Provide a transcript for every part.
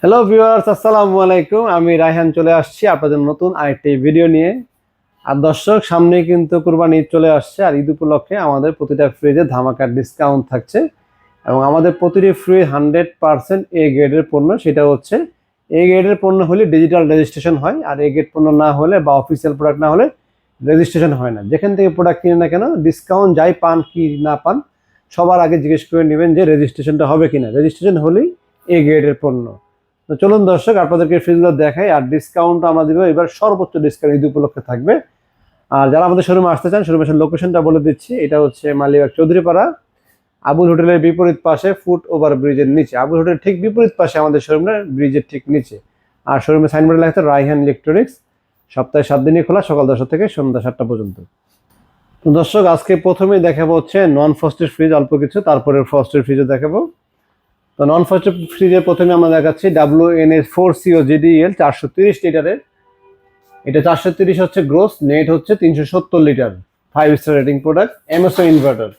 Hello viewers, আসসালামু আলাইকুম। আমি রায়হান চলে আসছি আপনাদের নতুন আরেকটি ভিডিও নিয়ে। আর দর্শক, সামনে কিন্তু কুরবানি ঈদ চলে আসছে, আর ঈদ উপলক্ষে আমাদের প্রতিটা ফ্রিজে ধামাকা ডিসকাউন্ট থাকছে এবং আমাদের প্রতিটি ফ্রিজ 100% এ গ্রেডের পণ্য। সেটা হচ্ছে এ গ্রেডের পণ্য হলে ডিজিটাল রেজিস্ট্রেশন হয়, আর এ গ্রেড পণ্য না হলে বা অফিসিয়াল প্রোডাক্ট না হলে রেজিস্ট্রেশন হয় না। যেখান থেকে প্রোডাক্ট কিনে না কেন, ডিসকাউন্ট যাই পান কি না পান, সবার আগে জিজ্ঞেস করে নেবেন যে রেজিস্ট্রেশনটা হবে কিনা। রেজিস্ট্রেশন হলেই এ গ্রেডের পণ্য। তো চলুন দর্শক, আপনাদেরকে ফ্রিজগুলো দেখাই। আর ডিসকাউন্ট আমরা দিব এবার, সর্বোচ্চ ডিসকাউন্ট ঈদ উপলক্ষে থাকবে। আর যারা আমাদের শোরুমে আসতে চান, শোরুমের লোকেশনটা বলে দিচ্ছি। এটা হচ্ছে মালিবাগ চৌধুরীপাড়া, আবুল হোটেলের বিপরীত পাশে, ফুট ওভার ব্রিজের নিচে। আবুল হোটেলের ঠিক বিপরীত পাশে আমাদের শোরুমের, ব্রিজের ঠিক নিচে। আর শোরুমের সাইনবোর্ডে লেখা আছে রায়হান ইলেকট্রনিক্স। সপ্তাহে 7 দিনই খোলা, সকাল 10টা থেকে সন্ধ্যা 7টা পর্যন্ত। তো দর্শক, আজকে প্রথমেই দেখাবো হচ্ছে নন ফ্রস্টেড ফ্রিজ, অল্প কিছু, তারপরে ফ্রস্টেড ফ্রিজও দেখাবো। তো নন ফ্রস্টেড ফ্রিজে প্রথমে আমরা দেখাচ্ছি WNS4CO GDEL 430 লিটারের। এটা 430 হচ্ছে গ্রোস, নেট হচ্ছে 370 litre, 5 star rating product, MSO inverter.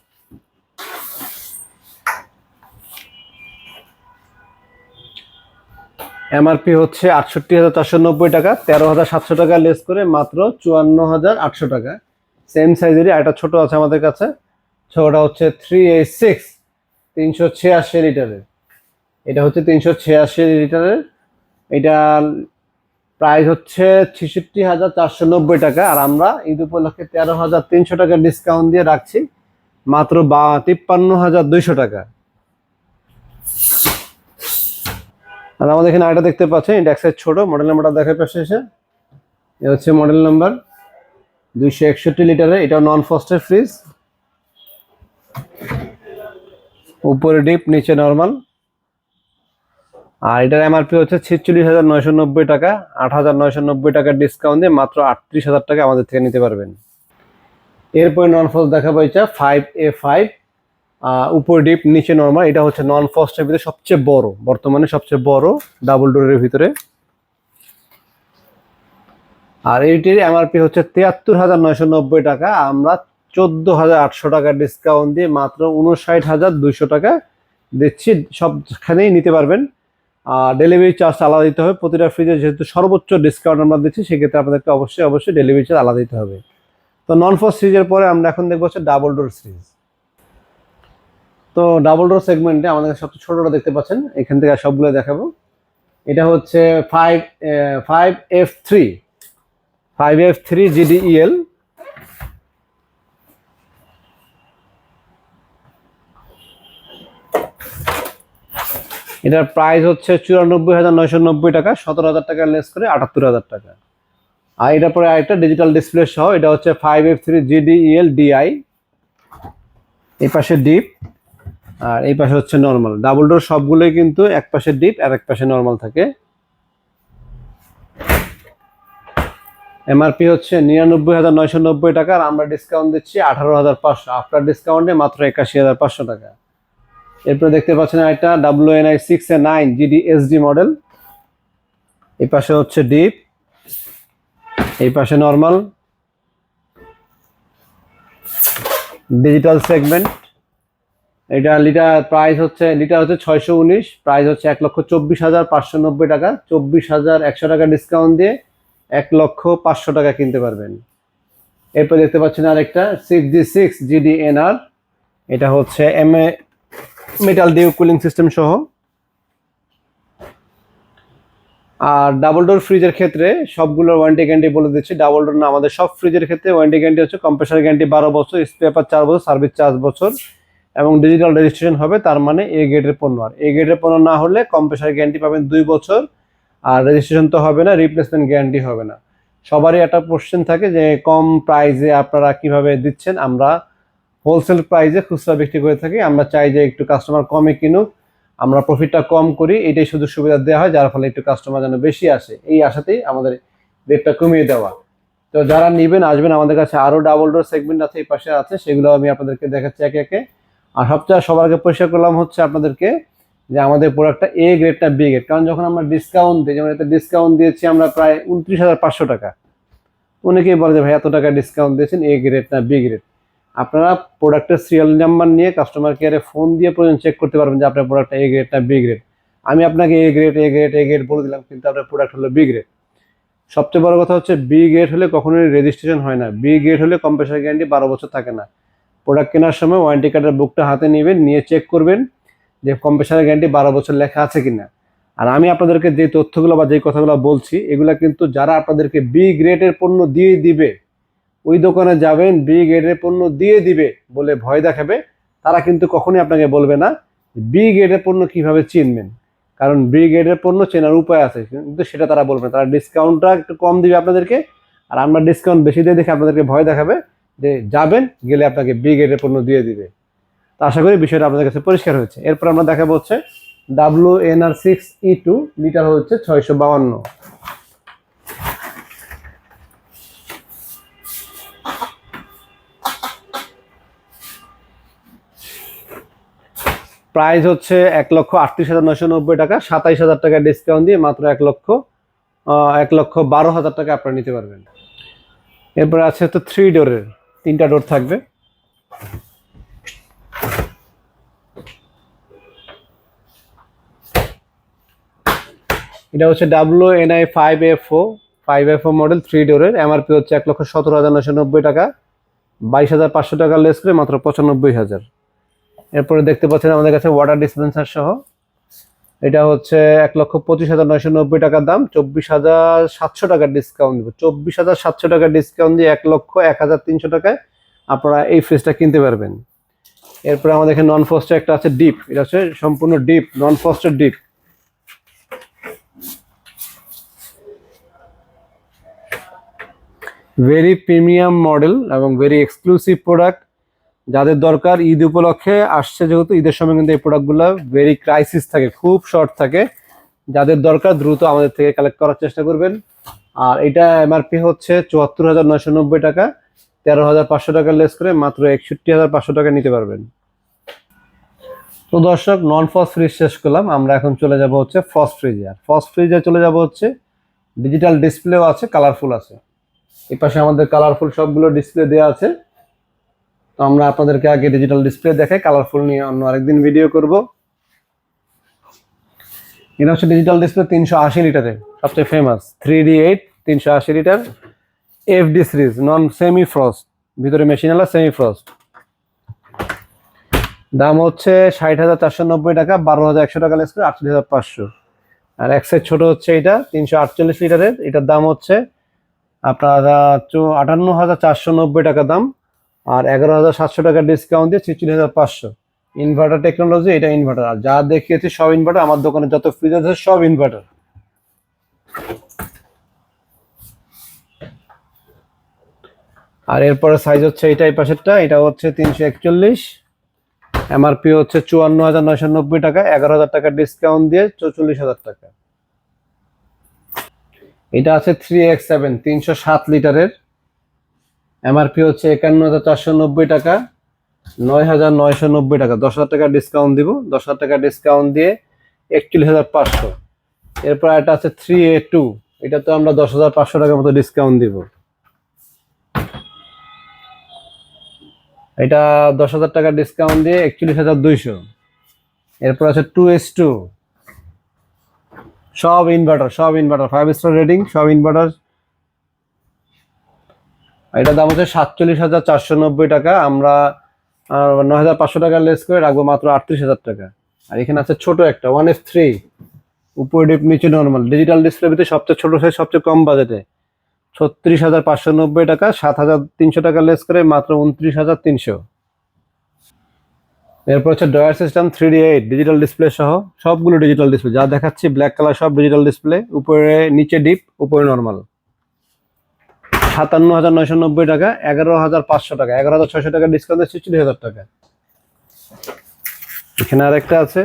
MRP হচ্ছে 68,490 টাকা, 13,700 টাকা লেস করে মাত্র 54,800 টাকা। সেম সাইজেরই একটা ছোট আছে আমাদের কাছে, ছোটটা হচ্ছে 3A6, 386 লিটারের। এটা হচ্ছে 386 লিটারের। এটা প্রাইস হচ্ছে 66,490 টাকা, আর আমরা ঈদ উপলক্ষে 13,300 টাকা ডিসকাউন্ট দিয়ে রাখছি মাত্র 53,200 টাকা। আর আমাদের এখানে আরেকটা দেখতে পাচ্ছেন, এটা এক সাইজ ছোট, মডেল নাম্বারটা দেখার পাশে এসে, এ হচ্ছে মডেল নাম্বার 261 লিটারের। এটা নন ফ্রস্টেড ফ্রিজ, উপরে ডিপ নিচে নর্মাল। আর এটার এমআরপি হচ্ছে 46,990 টাকা, 8,990 টাকার ডিসকাউন্ট দিয়ে মাত্র 38,000 টাকা আমাদের থেকে নিতে পারবেন। এরপরে নন ফ্রস্ট দেখাবো, এটা 5A5, উপর ডিপ নিচে নর্মাল। এটা হচ্ছে নন ফ্রস্টের ভিতরে সবচেয়ে বড়, বর্তমানে সবচেয়ে বড় ডাবল ডোরের ভিতরে। আর এইটির এমআরপি হচ্ছে 73,990 টাকা, আমরা 14,800 টাকা ডিসকাউন্ট দিয়ে মাত্র 59,200 টাকা দিচ্ছি। সবখানেই নিতে পারবেন। ডেলিভারি চার্জ আলাদা দিতে হবে প্রতিটা ফ্রিজে, যেহেতু সর্বোচ্চ ডিসকাউন্ট আমরা দিচ্ছি, সেক্ষেত্রে আপনাদেরকে অবশ্যই ডেলিভারি চার্জ আলাদা দিতে হবে। তো নন ফ্রস্ট ফ্রিজের পরে আমরা এখন দেখবো হচ্ছে ডাবল ডোর ফ্রিজ। তো ডাবল ডোর সেগমেন্টে আমাদের সবচেয়ে ছোটটা দেখতে পাচ্ছেন, এখান থেকে সবগুলো দেখাবো। এটা হচ্ছে 5F3 GDEL। এটার প্রাইস হচ্ছে 94,990 টাকা, 17,000 টাকা লেস করে 78,000 টাকা। আর এটার পরে আরেকটা ডিজিটাল ডিসপ্লে সহ, এটা হচ্ছে 5F3 GDEL DI। এই পাশে ডিপ আর এই পাশে হচ্ছে নর্মাল। ডাবল ডোর সবগুলোই কিন্তু এক পাশে ডিপ আর এক পাশে নর্মাল থাকে। এমআরপি হচ্ছে 99,990 টাকা, আর আমরা ডিসকাউন্ট দিচ্ছি 18,500, আফটার ডিসকাউন্টে মাত্র 81,500 টাকা। এরপরে দেখতে পাচ্ছেন একটা WNI6A9 GDSD মডেল। এই পাশে হচ্ছে ডিপ, এই পাশে নর্মাল, ডিজিটাল সেগমেন্ট। এটা লিটার হচ্ছে 619, প্রাইস হচ্ছে 1,24,590 টাকা, 24,100 টাকা ডিসকাউন্ট দিয়ে 1,05,000 টাকা কিনতে পারবেন। এরপর দেখতে পাচ্ছেন আরেকটা 6G6 GDNR। এটা হচ্ছে মেটাল ডিউ কুলিং সিস্টেম সহ। আর ডাবল ডোর ফ্রিজের ক্ষেত্রে সবগুলোর ওয়ারেন্টি গ্যারান্টি বলে দিচ্ছি। ডাবল ডোর না, আমাদের সব ফ্রিজের ক্ষেত্রে ওয়ারেন্টি গ্যারান্টি হচ্ছে কম্প্রেসার গ্যারান্টি 12 বছর, স্পেয়ার পার্ট 4 বছর, সার্ভিস 4 বছর, এবং ডিজিটাল রেজিস্ট্রেশন হবে। তার মানে এ গ্রেডের পণ্য। আর এ গ্রেডের পণ্য না হলে কম্প্রেসার গ্যারান্টি পাবেন 2 বছর, আর রেজিস্ট্রেশন তো হবে না, রিপ্লেসমেন্ট গ্যারান্টি হবে না। সবারই একটা কোশ্চেন থাকে যে কম প্রাইসে আপনারা কিভাবে দিচ্ছেন। আমরা হোলসেল প্রাইসে খুচরা বিক্রি করে থাকি। আমরা চাই যে একটু কাস্টমার কমে কিনুক, আমরা প্রফিটটা কম করি, এটাই সুযোগ সুবিধা দেওয়া হয়, যার ফলে একটু কাস্টমার যেন বেশি আসে, এই আশাতেই আমাদের রেটটা কমিয়ে দেওয়া। তো যারা নেবেন আসবেন আমাদের কাছে। আরও ডাবল ডোর সেগমেন্ট আছে, এই পাশে আছে, সেগুলো আমি আপনাদেরকে দেখাচ্ছি একে একে। আর সবার আগে পরিষ্কার করলাম হচ্ছে আপনাদেরকে যে আমাদের প্রোডাক্টটা এ গ্রেডটা বি গ্রেড। কারণ যখন আমরা ডিসকাউন্ট দিই, যেমন এতে ডিসকাউন্ট দিয়েছি আমরা প্রায় 29,500 টাকা, অনেকেই বলে যে ভাই এত টাকা ডিসকাউন্ট দিয়েছেন, এ গ্রেড না বি গ্রেড। আপনারা প্রোডাক্টের সিরিয়াল নাম্বার নিয়ে কাস্টমার কেয়ারে ফোন দিয়ে পর্যন্ত চেক করতে পারবেন যে আপনার প্রোডাক্টটা এ গ্রেড না বি গ্রেড। আমি আপনাকে এ গ্রেড বলে দিলাম, কিন্তু আপনার প্রোডাক্ট হলো বি গ্রেড। সবচেয়ে বড় কথা হচ্ছে বি গ্রেড হলে কখনোই রেজিস্ট্রেশন হয় না। বি গ্রেড হলে কম্প্রেসার গ্যারান্টি 12 বছর থাকে না। প্রোডাক্ট কেনার সময় ওয়ারেন্টি কার্ডের বুকটা হাতে নেবেন, নিয়ে চেক করবেন যে কম্প্রেসারের গ্যারান্টি 12 বছর লেখা আছে কিনা। আর আমি আপনাদেরকে যে তথ্যগুলো বা যে কথাগুলো বলছি, এগুলা কিন্তু যারা আপনাদেরকে বি গ্রেডের পণ্য দিয়ে দিবে, ওই দোকানে যাবেন বি গ্রেডের পণ্য দিয়ে দিবে বলে ভয় দেখাবে, তারা কিন্তু কখনোই আপনাকে বলবে না বি গ্রেডের পণ্য কিভাবে চিনবেন। কারণ বি গ্রেডের পণ্য চেনার উপায় আছে, কিন্তু সেটা তারা বলবে না। তারা ডিসকাউন্টটা একটু কম দিবে আপনাদেরকে, আর আমরা ডিসকাউন্ট বেশি দিয়ে দেখে আপনাদেরকে ভয় দেখাবে যে যাবেন, গেলে আপনাকে বি গ্রেডের পণ্য দিয়ে দিবে। তো আশা করি বিষয়টা আপনাদের কাছে পরিষ্কার হয়েছে। এরপর আমরা দেখাবো হচ্ছে WNR6E2, লিটার হচ্ছে 652। প্রাইস হচ্ছে 1,38,990 টাকা, 27,000 টাকা ডিসকাউন্ট দিয়ে মাত্র 1,12,000 টাকা আপনারা নিতে পারবেন। এরপরে আছে হচ্ছে 3 ডোরের, 3টা ডোর থাকবে। এটা হচ্ছে WNI5FO মডেল 3 ডোরের। এমআরপি হচ্ছে 1,17,990 টাকা, 22,500 টাকা লেস করে মাত্র 95,000। এরপরে দেখতে পাচ্ছেন আমাদের কাছে ওয়াটার ডিসপেন্সার সহ, এটা হচ্ছে 1,25,990 টাকার দাম, 24,700 টাকার ডিসকাউন্ট দিব। 24,700 টাকার ডিসকাউন্ট দিয়ে 1,01,300 টাকায় আপনারা এই ফ্রিজটা কিনতে পারবেন। এরপরে আমাদের এখানে নন ফ্রস্টের একটা আছে ডিপ, এটা হচ্ছে সম্পূর্ণ ডিপ, নন ফ্রস্টের ডিপ। ভেরি প্রিমিয়াম মডেল এবং ভেরি এক্সক্লুসিভ প্রোডাক্ট। যাদের দরকার, ঈদ উপলক্ষে আসছে যেহেতু, ঈদের সময় কিন্তু এই প্রোডাক্টগুলো ভেরি ক্রাইসিস থাকে, খুব শর্ট থাকে। যাদের দরকার দ্রুত আমাদের থেকে কালেক্ট করার চেষ্টা করবেন। আর এটা এমআরপি হচ্ছে 74,990 টাকা, 13,500 টাকা লেস করে মাত্র 61,500 টাকা নিতে পারবেন। তো দর্শক, নন ফ্রস্ট ফ্রিজ শেষ করলাম, আমরা এখন চলে যাব হচ্ছে ফ্রস্ট ফ্রিজে। আর ফ্রস্ট ফ্রিজে চলে যাব হচ্ছে ডিজিটাল ডিসপ্লেও আছে, কালারফুল আছে। এই পাশে আমাদের কালারফুল সবগুলো ডিসপ্লে দেওয়া আছে। তো আমরা আপনাদেরকে আগে ডিজিটাল ডিসপ্লে দেখাই, কালারফুল নিয়ে অন্য আরেকদিন ভিডিও করব। এটা হচ্ছে ডিজিটাল ডিসপ্লে 380 লিটারের, সবচেয়ে famous 3D8 380 litre FD series, non semi frost, ভিতরে মেশিন আলা সেমি ফ্রস্ট। দাম হচ্ছে 60,490 টাকা, 12,100 টাকা লেস করে 48,500। আর এক সাইজ ছোট হচ্ছে এটা 348 লিটারের, এটার দাম হচ্ছে আপনার 58,490 টাকা দাম, আর 11,700 টাকা ডিসকাউন্ট দিয়ে 46,500। ইনভার্টার টেকনোলজি, এটা ইনভার্টার। আর যা দেখিয়েছি সব ইনভার্টার, আমার দোকানে যত ফ্রিজ আছে সব ইনভার্টার। আর এরপরে সাইজ হচ্ছে এটা, এই পাশেরটা, এটা হচ্ছে 341, এমআরপি হচ্ছে 54,990 টাকা, 11,000 টাকা ডিসকাউন্ট দিয়ে 44,000 টাকা। এটা আছে 3X7 307 লিটারের, এমআরপি হচ্ছে 51,490 টাকা, 9,990 টাকা, 10,000 টাকা ডিসকাউন্ট দিব, 10,000 টাকা ডিসকাউন্ট দিয়ে 41,500। এরপর এটা আছে 3A2, এটা তো আমরা 10,500 টাকার মতো ডিসকাউন্ট দিব, এটা 10,000 টাকা ডিসকাউন্ট দিয়ে 41,200। এরপর আছে 2S2, সব ইনভার্টার 5 স্টার রেটিং, সব ইনভার্টার। এটার দাম হচ্ছে 47,490 টাকা, আমরা 9,500 টাকা লেস করে রাখবো মাত্র 38,000 টাকা। আর এখানে আছে ছোট একটা 1F3, উপরে ডিপ নিচে নর্মাল, ডিজিটাল ডিসপ্লে ভিতরে সবচেয়ে ছোট সাইজ, সবচেয়ে কম বাজেটে, 36,590 টাকা, 7,300 টাকা লেস করে মাত্র 29,300। এরপর হচ্ছে drawer system 3D8 digital display সহ, সবগুলো ডিজিটাল ডিসপ্লে যা দেখাচ্ছি ব্ল্যাক কালার সব ডিজিটাল ডিসপ্লে, উপরে নিচে ডিপ, উপরে নর্মাল। 57,990 টাকা, 11,500 টাকা, 11,600 টাকা ডিসকাউন্ট 46,000 টাকা। এখানে আরেকটা আছে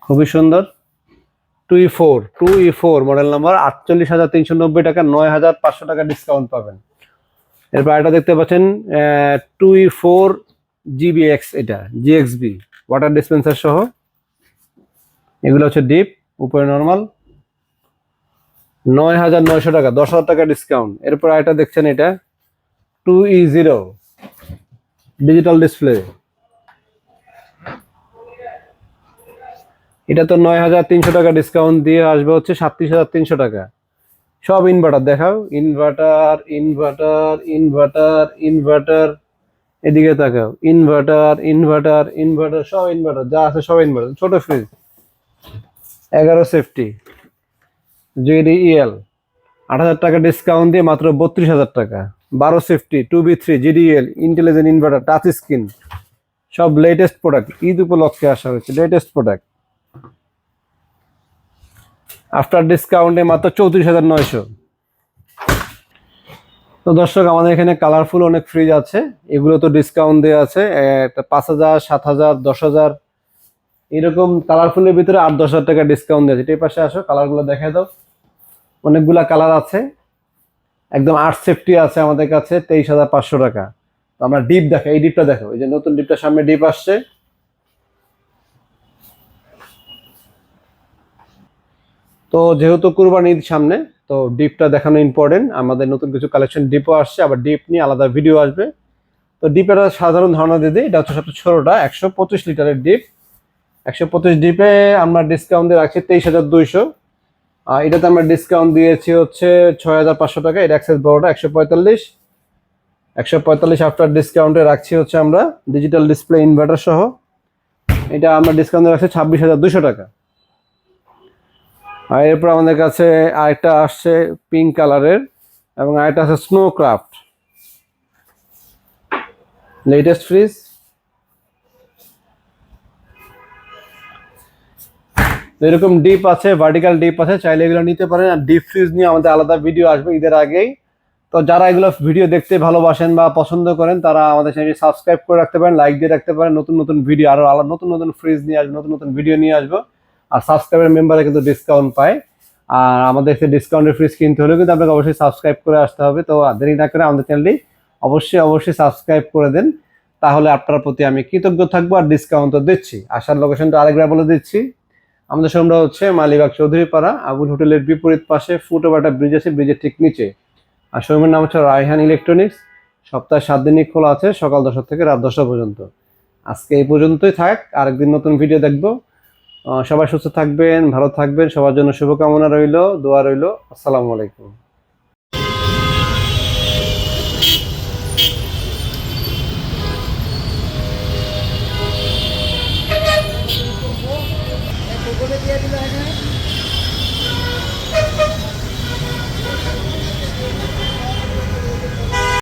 খুবই সুন্দর, 2E4 মডেল নাম্বার, 48,390 টাকা, 9,500 টাকা ডিসকাউন্ট পাবেন। এরপর এটা দেখতে পাচ্ছেন 2E4 GBX, এটা GXB ওয়াটার ডিসপেন্সার সহ, এগুলো হচ্ছে ডিপ, উপরে নর্মাল, 9,900 টাকা, 10,000 টাকা ডিসকাউন্ট। এরপর এটা দেখছেন এটা 2E0 ডিজিটাল ডিসপ্লে, এটা তো 9,300 টাকা ডিসকাউন্ট দিয়ে আসবে হচ্ছে 37,300 টাকা। সব ইনভার্টার দেখাও, ইনভার্টার ইনভার্টার ইনভার্টার ইনভার্টার, এদিকে তাকাও, ইনভার্টার ইনভার্টার ইনভার্টার, সব ইনভার্টার যা আছে সব ইনভার্টার। ছোট ফ্রিজ 11 সেফটি জিডিএল 8,000 টাকা ডিসকাউন্ট দিয়ে মাত্র 32,000 টাকা। 12 safety 2B3 GDL intelligent inverter touch screen, সব লেটেস্ট প্রোডাক্ট, ঈদ উপলক্ষে আসা হয়েছে লেটেস্ট প্রোডাক্ট। আফটার ডিসকাউন্টে মাত্র 34,900। তো দর্শক, আমাদের এখানে কালারফুল অনেক ফ্রিজ আছে, এগুলো তো ডিসকাউন্ট দেওয়া আছে। একটা 5,000, 7,000, 10,000 এরকম কালারফুলের ভিতরে 8-10,000 টাকা ডিসকাউন্ট দেওয়া আছে। এই পাশে আসো, কালারগুলো দেখাই দাও। অনেকগুলা কালার আছে, একদম 8 সেফটি আছে আমাদের কাছে 23,500 টাকা। তো আমরা ডিপ দেখো, এই ডিপটা দেখো, এই যে নতুন ডিপটা সামনে ডিপ আসছে। তো যেহেতু কুরবানি ঈদ সামনে, তো ডিপটা দেখানো ইম্পর্টেন্ট। আমাদের নতুন কিছু কালেকশন ডিপও আসছে, আবার ডিপ নিয়ে আলাদা ভিডিও আসবে। তো ডিপের সাধারণ ধারণা দিয়ে দিই, এটা হচ্ছে সবচেয়ে ছোটটা 125 লিটারের ডিপ। 125 ডিপে আমরা ডিসকাউন্ট দিয়ে রাখছি 23,200। আর এটাতে আমরা ডিসকাউন্ট দিয়েছি হচ্ছে 6,500 টাকা। এটা অ্যাক্সেস বড়টা 145 আফটার ডিসকাউন্টে রাখছি হচ্ছে আমরা ডিজিটাল ডিসপ্লে ইনভার্টার সহ। এটা আমরা ডিসকাউন্টে রাখছি 26,200 টাকা। আর এরপর আমাদের কাছে আরেকটা আসছে পিঙ্ক কালারের, এবং আরেকটা আছে স্নো ক্রাফট লেটেস্ট ফ্রিজ। এরকম ডিপ আছে, ভার্টিক্যাল ডিপ আছে, চাইলে এগুলো নিতে পারেন। আর ডিপ ফ্রিজ নিয়ে আমাদের আলাদা ভিডিও আসবে ঈদের আগেই। তো যারা এগুলো ভিডিও দেখতে ভালোবাসেন বা পছন্দ করেন, তারা আমাদের চ্যানেলটি সাবস্ক্রাইব করে রাখতে পারেন, লাইক দিয়ে রাখতে পারেন। নতুন নতুন ভিডিও, আরো আলাদা নতুন নতুন ফ্রিজ নিয়ে আসবো, নতুন নতুন ভিডিও নিয়ে আসবো। আর সাবস্ক্রাইবার মেম্বারে কিন্তু ডিসকাউন্ট পায়। আর আমাদের ডিসকাউন্টের ফ্রিজ কিনতে হলে কিন্তু আপনাকে অবশ্যই সাবস্ক্রাইব করে আসতে হবে। তো দেরি না করে আমাদের চ্যানেলটি অবশ্যই সাবস্ক্রাইব করে দেন, তাহলে আপনার প্রতি আমি কৃতজ্ঞ থাকবো। আর ডিসকাউন্ট তো দিচ্ছি। আসার লোকেশনটা আরেকবার বলে দিচ্ছি, আমাদের শোরুমটা হচ্ছে মালিবাগ চৌধুরীপাড়া আবুল হোটেলের বিপরীত পাশে ফুটওভার একটা ব্রিজ আছে, ব্রিজের ঠিক নিচে। আর শোরুমের নাম হচ্ছে রায়হান ইলেকট্রনিক্স। সপ্তাহে 7 দিনই খোলা আছে, সকাল 10টা থেকে রাত 10টা পর্যন্ত। আজকে এই পর্যন্তই থাক, আরেকদিন নতুন ভিডিও দেখবো। সবাই সুস্থ থাকবেন, ভালো থাকবেন, সবার জন্য শুভকামনা রইল, দোয়া রইল। আসসালামু আলাইকুম।